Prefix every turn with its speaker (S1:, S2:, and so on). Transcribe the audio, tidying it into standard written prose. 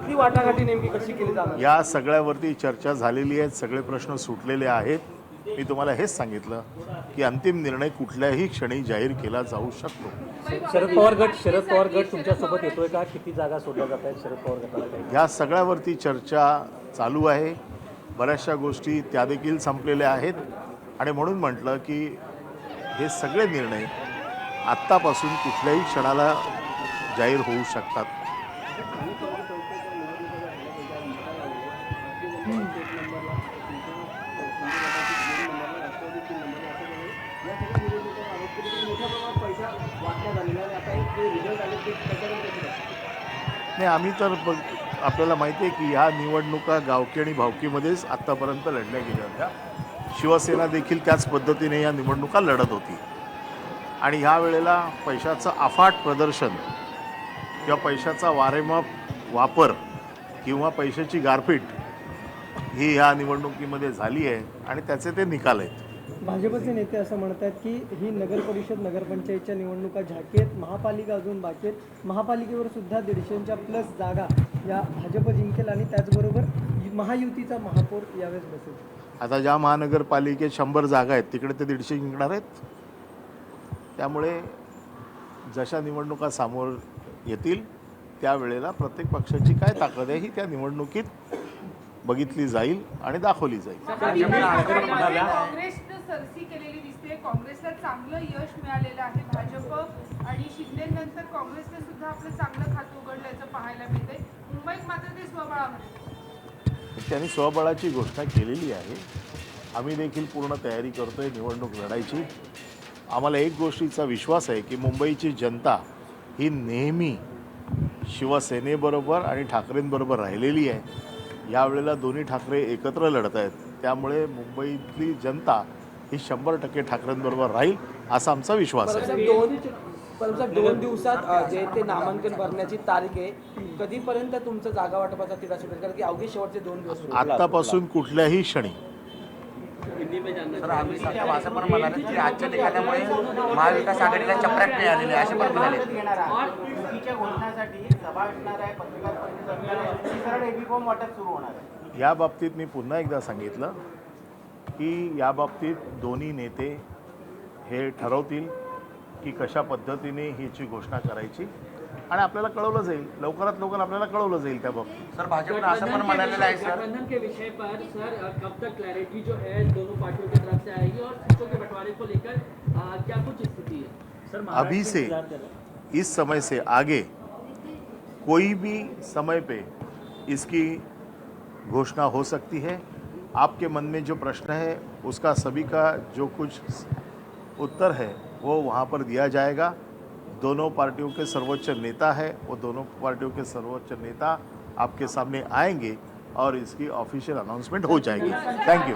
S1: ती वाटाघाटी नेमकी कशी केली जाणार?
S2: या सगळ्यावरती चर्चा झालेली आहे, सगळे प्रश्न सुटलेले आहेत. मी तुम्हाला हेच सांगितलं की अंतिम निर्णय कुठल्याही क्षणी जाहीर केला जाऊ शकतो.
S1: शरद पवार गट तुमच्यासोबत येतोय का? किती जागा सोडल्या जात आहेत शरद पवार गटाला काही?
S2: या सगळ्यावरती चर्चा चालू आहे. बऱ्याचशा गोष्टी त्या देखील संपलेल्या आहेत आणि म्हणून म्हटलं की हे सगळे निर्णय आत्तापासून कुठल्याही क्षणाला जाहीर होऊ शकतात. नाही, आम्ही तर आपल्याला माहिती आहे की ह्या निवडणुका गावकी आणि भावकीमध्येच आत्तापर्यंत लढल्या गेल्या होत्या. शिवसेना देखील त्याच पद्धतीने या निवडणुका लढत होती आणि ह्या वेळेला पैशाचं अफाट प्रदर्शन किंवा पैशाचा वारेमाप वापर किंवा पैशाची गारपीट ही ह्या निवडणुकीमध्ये झाली आहे आणि त्याचे ते निकाल आहेत.
S3: भाजपचे नेते असं म्हणतात की ही नगर परिषद नगरपंचायतच्या निवडणुका झाकीत, महापालिका अजून बाकी आहेत. महापालिकेवर सुद्धा 150च्या प्लस जागा या भाजप जिंकेल आणि त्याचबरोबर महायुतीचा महापौर यावेळेस बसेल.
S2: आता ज्या महानगरपालिकेत 100 जागा आहेत तिकडे ते 150 जिंकणार आहेत. त्यामुळे जशा निवडणुका समोर येतील त्यावेळेला प्रत्येक पक्षाची काय ताकद आहे ही त्या निवडणुकीत बघितली जाईल आणि दाखवली जाईल.
S4: काँग्रेसनं सरसी केलेली दिसते. काँग्रेसला चांगलं यश मिळालेलं आहे. भाजप आणि शिंदेनंतर काँग्रेसने सुद्धा आपलं चांगलं खातं उघडल्याचं पाहायला मिळतंय. मुंबईत मात्र ते स्वबळामध्ये
S2: त्यांनी स्वबळाची घोषणा केलेली आहे. आम्ही देखील पूर्ण तयारी करतोय निवडणूक लढायची. आम्हाला एक गोष्टीचा विश्वास आहे की मुंबईची जनता ही नेहमी शिवसेनेबरोबर आणि ठाकरेंबरोबर राहिलेली आहे. यावेळेला दोन्ही ठाकरे एकत्र लढत आहेत. त्यामुळे मुंबईतली जनता ही 100% ठाकरेंबरोबर राहील असा आमचा विश्वास आहे.
S1: परंतु 2 दिवसात जे ते नामांकन भरण्याची तारीख आहे, कधीपर्यंत तुमचं जागा वाटपाचा तिढा सुटेल? कारण की अवघे शेवटचे 2 दिवस
S2: आत्तापासून कुठल्याही क्षणी.
S5: सर, आम्ही साहेब असं पण म्हणाले की आजच्या निकालामुळे महाविकास आघाडीला चपराक मिळालेली आहे असे पण म्हणाले.
S2: या बाबतीत मी पुन्हा एकदा सांगितलं की या बाबतीत दोन्ही नेते हे ठरवतील की कशा पद्धतीने हीची घोषणा करायची आणि आपल्याला कळवलं जाईल. लवकरात लवकर आपल्याला कळवलं जाईल त्या बाबतीत.
S5: सर, भाजपनं असं पण म्हणालेलं आहे सर
S6: गठबंधन के विषय पर सर कब तक क्लैरिटी जो है दोनों पार्टियों की तरफ से आएगी और सीटों के बंटवारे को लेकर क्या कुछ स्थिति है सर?
S2: अभी से इस समय से आगे कोई भी समय पे इसकी घोषणा हो सकती है. आपके मन में जो प्रश्न है उसका सभी का जो कुछ उत्तर है वो वहाँ पर दिया जाएगा. दोनों पार्टियों के सर्वोच्च नेता है, वो दोनों पार्टियों के सर्वोच्च नेता आपके सामने आएंगे और इसकी ऑफिशियल अनाउंसमेंट हो जाएगी. Thank you.